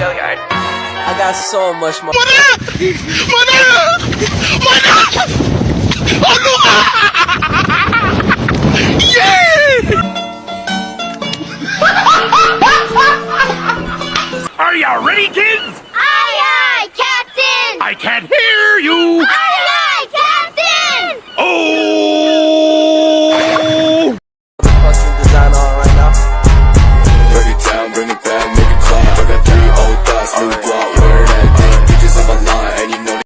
I got so much more. Are you ready, kids? Aye, aye, Captain! I can't hear you. Aye, aye, Captain! Oh! Fucking design on right now. Break it down, bring it back, make it clap. I got 3 old thoughts, new block, where that thing. Bitches on my line, and you know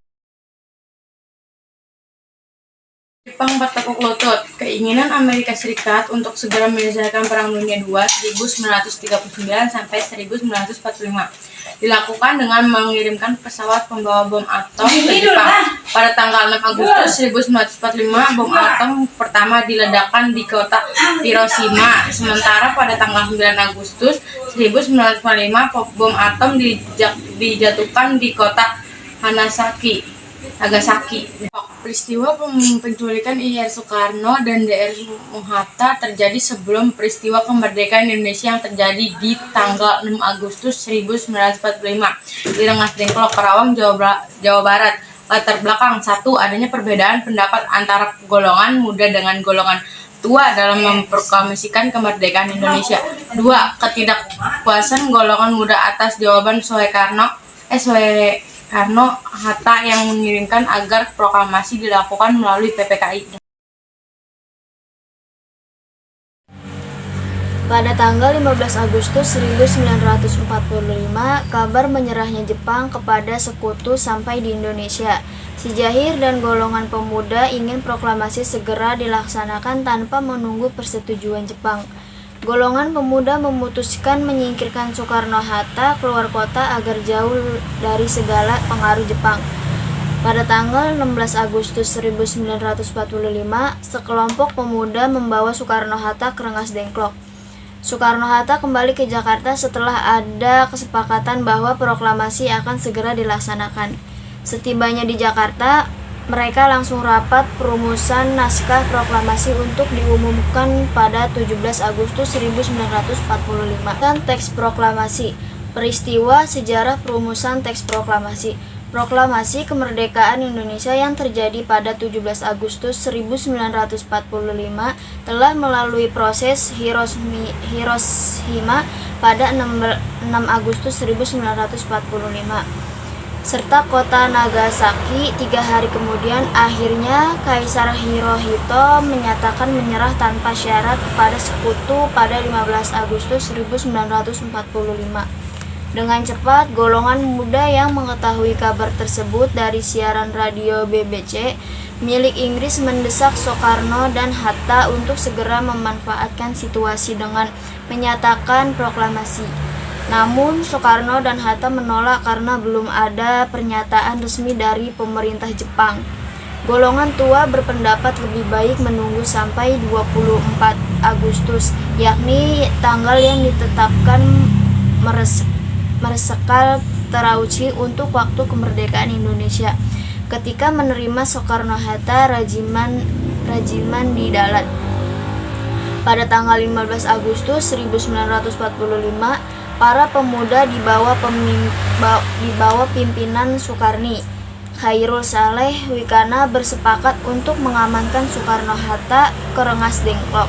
Jepang bertekuk lutut. Keinginan Amerika Serikat untuk segera menyelesaikan Perang Dunia II 1939 sampai 1945 dilakukan dengan mengirimkan pesawat pembawa bom atom ke Jepang. Pada tanggal 6 Agustus 1945, bom atom pertama diledakkan di kota Hiroshima. Sementara pada tanggal 9 Agustus 1945, bom atom dijatuhkan di kota Nagasaki. Peristiwa penculikan IR Soekarno dan DR Soekarno-Hatta terjadi sebelum peristiwa kemerdekaan Indonesia yang terjadi di tanggal 6 Agustus 1945 di Rengas Dengklok, Karawang, Jawa Barat. Latar belakang: 1. Adanya perbedaan pendapat antara golongan muda dengan golongan tua dalam memproklamasikan kemerdekaan Indonesia. 2. Ketidakpuasan golongan muda atas jawaban Soekarno-Hatta yang mengirimkan agar proklamasi dilakukan melalui PPKI. Pada tanggal 15 Agustus 1945, kabar menyerahnya Jepang kepada sekutu sampai di Indonesia. Si Jahir dan golongan pemuda ingin proklamasi segera dilaksanakan tanpa menunggu persetujuan Jepang. Golongan pemuda memutuskan menyingkirkan Soekarno-Hatta keluar kota agar jauh dari segala pengaruh Jepang. Pada tanggal 16 Agustus 1945, sekelompok pemuda membawa Soekarno-Hatta ke Rengas Dengklok. Soekarno-Hatta kembali ke Jakarta setelah ada kesepakatan bahwa proklamasi akan segera dilaksanakan. Setibanya di Jakarta, mereka langsung rapat perumusan naskah proklamasi untuk diumumkan pada 17 Agustus 1945. Dan teks proklamasi. Peristiwa sejarah perumusan teks proklamasi. Proklamasi kemerdekaan Indonesia yang terjadi pada 17 Agustus 1945 telah melalui proses Hiroshima pada 6 Agustus 1945. Serta kota Nagasaki 3 hari kemudian. Akhirnya Kaisar Hirohito menyatakan menyerah tanpa syarat kepada sekutu pada 15 Agustus 1945. Dengan cepat, golongan muda yang mengetahui kabar tersebut dari siaran radio BBC milik Inggris mendesak Soekarno dan Hatta untuk segera memanfaatkan situasi dengan menyatakan proklamasi. Namun, Soekarno dan Hatta menolak karena belum ada pernyataan resmi dari pemerintah Jepang. Golongan tua berpendapat lebih baik menunggu sampai 24 Agustus, yakni tanggal yang ditetapkan Marsekal Terauchi untuk waktu kemerdekaan Indonesia. Ketika menerima Soekarno-Hatta rajiman di Dalat. Pada tanggal 15 Agustus 1945, para pemuda di bawah pimpinan Soekarni, Khairul Saleh Wikana bersepakat untuk mengamankan Soekarno-Hatta ke Rengas Dengklok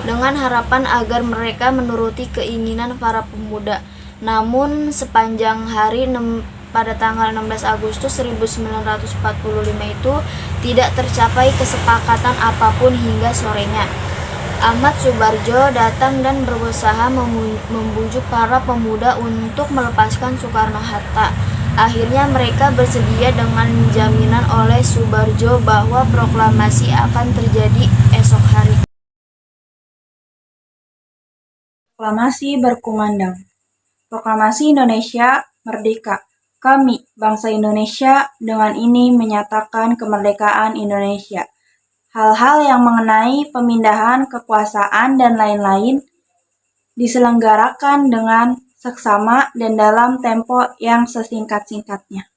dengan harapan agar mereka menuruti keinginan para pemuda. Namun sepanjang hari pada tanggal 16 Agustus 1945 itu tidak tercapai kesepakatan apapun hingga sorenya. Ahmad Subarjo datang dan berusaha membujuk para pemuda untuk melepaskan Soekarno-Hatta. Akhirnya mereka bersedia dengan jaminan oleh Subarjo bahwa proklamasi akan terjadi esok hari. Proklamasi berkumandang. Proklamasi Indonesia Merdeka. Kami, bangsa Indonesia, dengan ini menyatakan kemerdekaan Indonesia. Hal-hal yang mengenai pemindahan kekuasaan dan lain-lain diselenggarakan dengan seksama dan dalam tempo yang sesingkat-singkatnya.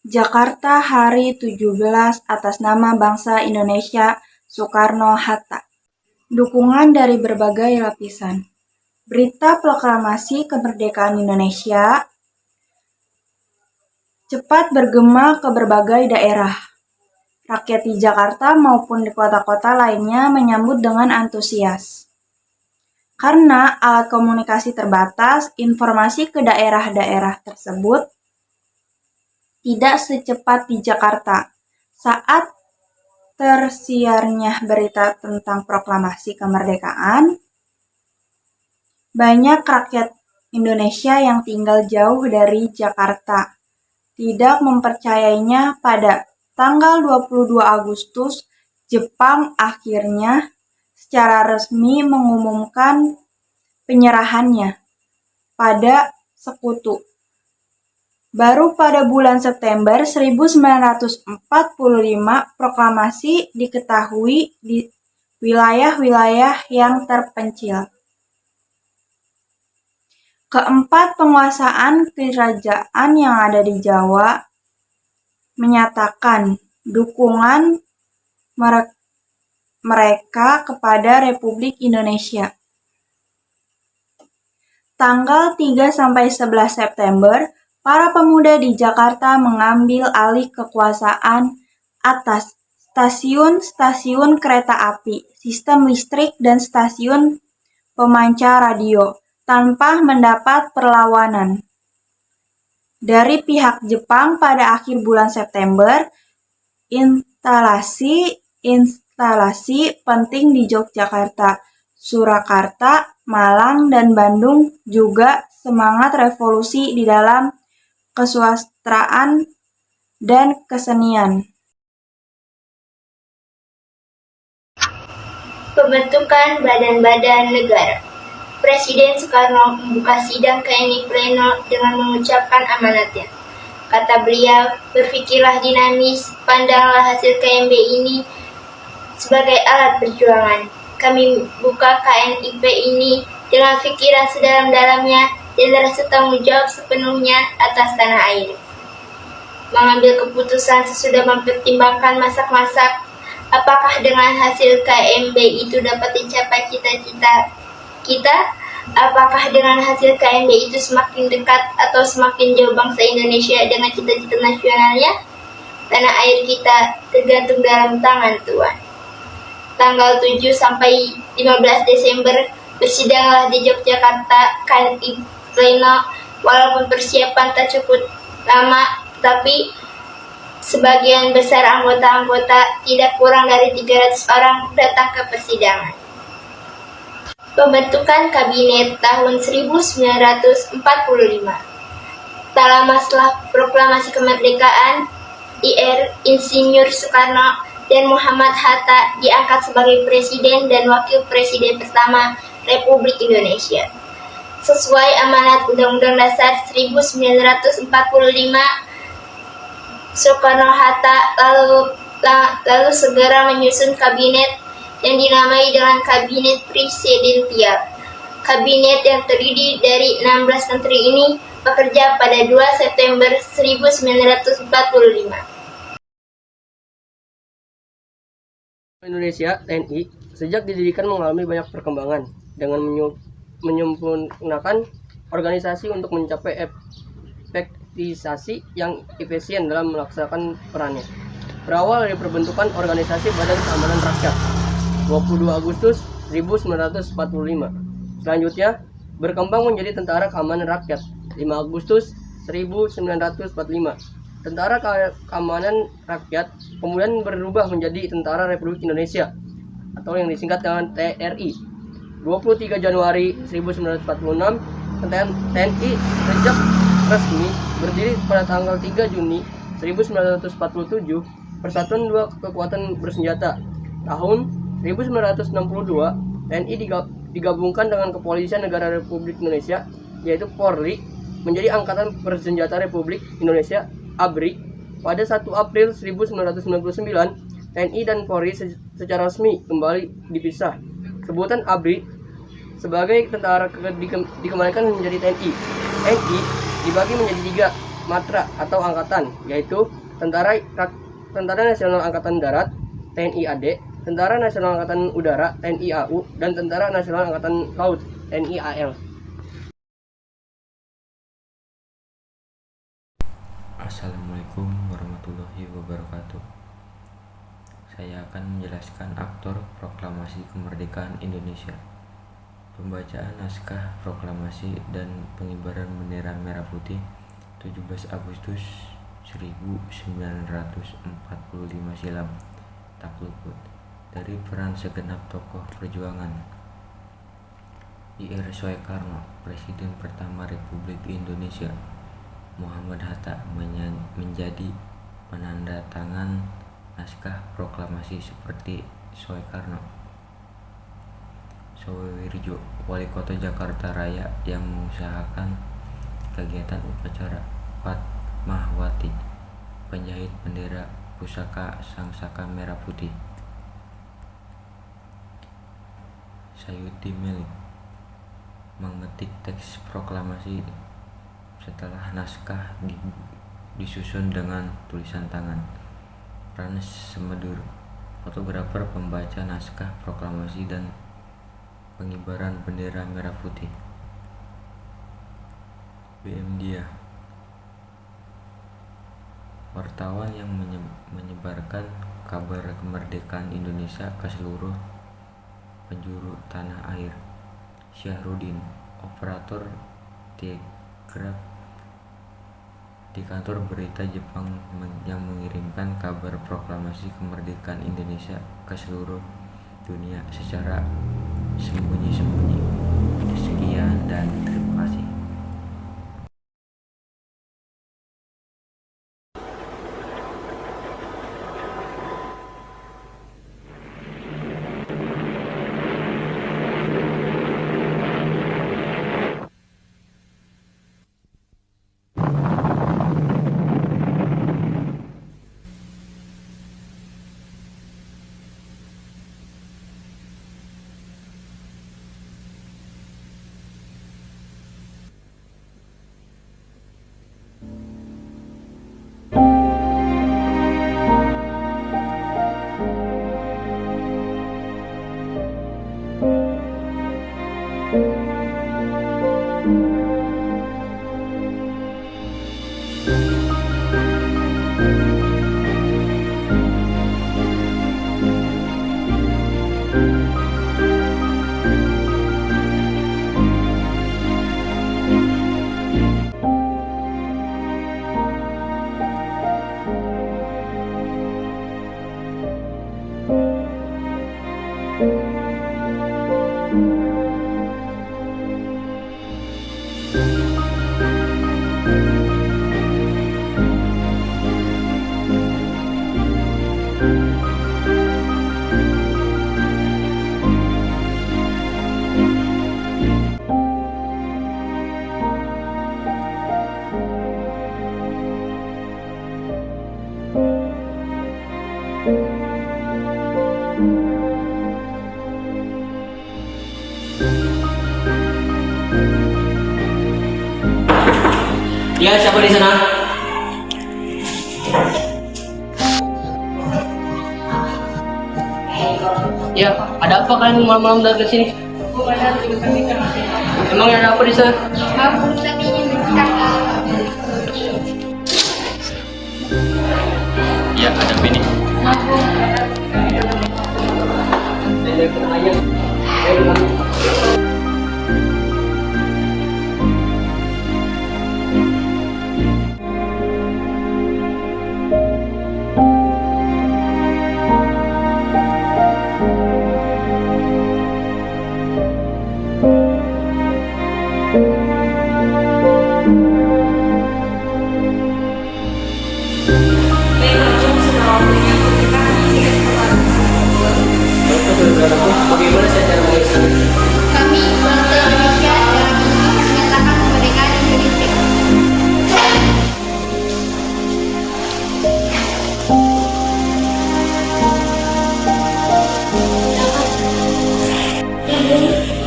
Jakarta, hari 17 atas nama bangsa Indonesia, Soekarno-Hatta. Dukungan dari berbagai lapisan. Berita proklamasi kemerdekaan Indonesia cepat bergema ke berbagai daerah. Rakyat di Jakarta maupun di kota-kota lainnya menyambut dengan antusias. Karena alat komunikasi terbatas, informasi ke daerah-daerah tersebut tidak secepat di Jakarta. Saat tersiarnya berita tentang proklamasi kemerdekaan, banyak rakyat Indonesia yang tinggal jauh dari Jakarta tidak mempercayainya. Pada tanggal 22 Agustus, Jepang akhirnya secara resmi mengumumkan penyerahannya pada Sekutu. Baru pada bulan September 1945 proklamasi diketahui di wilayah-wilayah yang terpencil. Keempat penguasaan kerajaan yang ada di Jawa menyatakan dukungan mereka kepada Republik Indonesia. Tanggal 3-11 September, para pemuda di Jakarta mengambil alih kekuasaan atas stasiun-stasiun kereta api, sistem listrik, dan stasiun pemancar radio tanpa mendapat perlawanan dari pihak Jepang. Pada akhir bulan September, instalasi penting di Yogyakarta, Surakarta, Malang, dan Bandung juga semangat revolusi di dalam kesusastraan dan kesenian. Pembentukan badan-badan negara. Presiden Soekarno membuka sidang KMI Pleno dengan mengucapkan amanatnya. Kata beliau, berpikirlah dinamis, pandanglah hasil KMB ini sebagai alat perjuangan. Kami buka KNIP ini dengan pikiran sedalam-dalamnya dan rasa tanggung jawab sepenuhnya atas tanah air. Mengambil keputusan sesudah mempertimbangkan masak-masak, apakah dengan hasil KMB itu dapat dicapai cita-cita kita? Apakah dengan hasil KMB itu semakin dekat atau semakin jauh bangsa Indonesia dengan cita-cita nasionalnya? Tanah air kita tergantung dalam tangan Tuhan. Tanggal 7-15 Desember bersidanglah di Yogyakarta KNI Pleno. Walaupun persiapan tak cukup lama, tapi sebagian besar anggota-anggota tidak kurang dari 300 orang datang ke persidangan. Pembentukan Kabinet tahun 1945. Tak lama setelah proklamasi kemerdekaan, Ir. Insinyur Soekarno dan Muhammad Hatta diangkat sebagai Presiden dan Wakil Presiden pertama Republik Indonesia. Sesuai amanat Undang-Undang Dasar 1945, Soekarno-Hatta lalu segera menyusun kabinet yang dinamai dengan Kabinet Presidensial. Kabinet yang terdiri dari 16 menteri ini bekerja pada 2 September 1945. Indonesia TNI sejak didirikan mengalami banyak perkembangan dengan menyempurnakan organisasi untuk mencapai efektivisasi yang efisien dalam melaksanakan perannya. Berawal dari perbentukan organisasi Badan Keamanan Rakyat 22 Agustus 1945. Selanjutnya berkembang menjadi Tentara Keamanan Rakyat 5 Agustus 1945. Tentara Keamanan Rakyat kemudian berubah menjadi Tentara Republik Indonesia atau yang disingkat dengan TRI. 23 Januari 1946, TNI sejak resmi berdiri pada tanggal 3 Juni 1947, Persatuan Dua Kekuatan Bersenjata. Tahun 1962, TNI digabungkan dengan Kepolisian Negara Republik Indonesia, yaitu Polri, menjadi Angkatan Bersenjata Republik Indonesia ABRI. Pada 1 April 1999, TNI dan Polri secara resmi kembali dipisah. Sebutan ABRI sebagai tentara dikembalikan menjadi TNI. TNI dibagi menjadi 3 matra atau angkatan, yaitu Tentara Nasional Angkatan Darat (TNI AD), Tentara Nasional Angkatan Udara (TNI AU), dan Tentara Nasional Angkatan Laut NIAL. Assalamualaikum warahmatullahi wabarakatuh. Saya akan menjelaskan aktor proklamasi kemerdekaan Indonesia. Pembacaan naskah proklamasi dan pengibaran bendera merah putih 17 Agustus 1945 silam tak luput dari peran segenap tokoh perjuangan. Ir. Soekarno, Presiden pertama Republik Indonesia. Muhammad Hatta menjadi penanda tangan naskah proklamasi seperti Soekarno. Suwirjo, Wali Kota Jakarta Raya yang mengusahakan kegiatan upacara Fatmawati, penjahit bendera pusaka Sangsaka Merah Putih. Sayuti Milik, mengetik teks proklamasi setelah naskah disusun dengan tulisan tangan. Ranes Semedur, fotografer pembaca naskah proklamasi dan pengibaran bendera merah putih. BM Dia, wartawan yang menyebarkan kabar kemerdekaan Indonesia ke seluruh penjuru tanah air. Syahrudin, operator telegraf di kantor berita Jepang yang mengirimkan kabar proklamasi kemerdekaan Indonesia ke seluruh dunia secara sembunyi-sembunyi. Sekian dan terima kasih. Ya, siapa di sana? Ya, ada apa kalian malam-malam datang ke sini? Emang ada apa di sana? Ya, ada ini. Bagaimana secara mengisi? Kami, bangsa Indonesia, dengan ini menyatakan kemerdekaan Indonesia. Namun,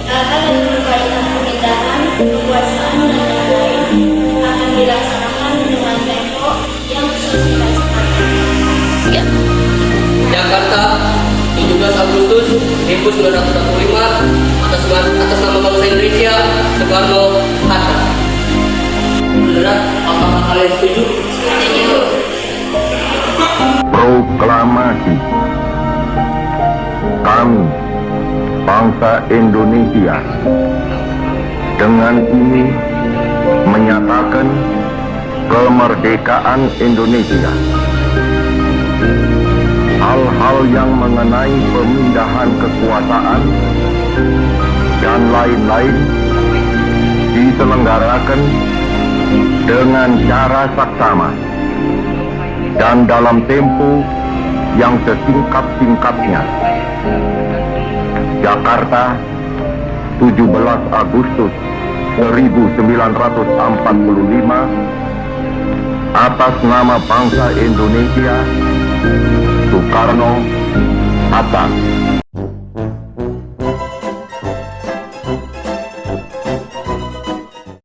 hal-hal yang berkaitan pemerintahan, kekuasaan, dan lain-lain akan dilaksanakan dengan tempo yang disosialisasikan. Jakarta, 17 Agustus 1945, atas nama bangsa Indonesia. Soekarno-Hatta. Saudara, apakah kalian setuju? Proklamasi. Kami, bangsa Indonesia, dengan ini menyatakan kemerdekaan Indonesia. Hal-hal yang mengenai pemindahan kekuasaan dan lain-lain diselenggarakan dengan cara saksama dan dalam tempo yang sesingkat-singkatnya. Jakarta, 17 Agustus 1945, atas nama bangsa Indonesia, Soekarno-Hatta.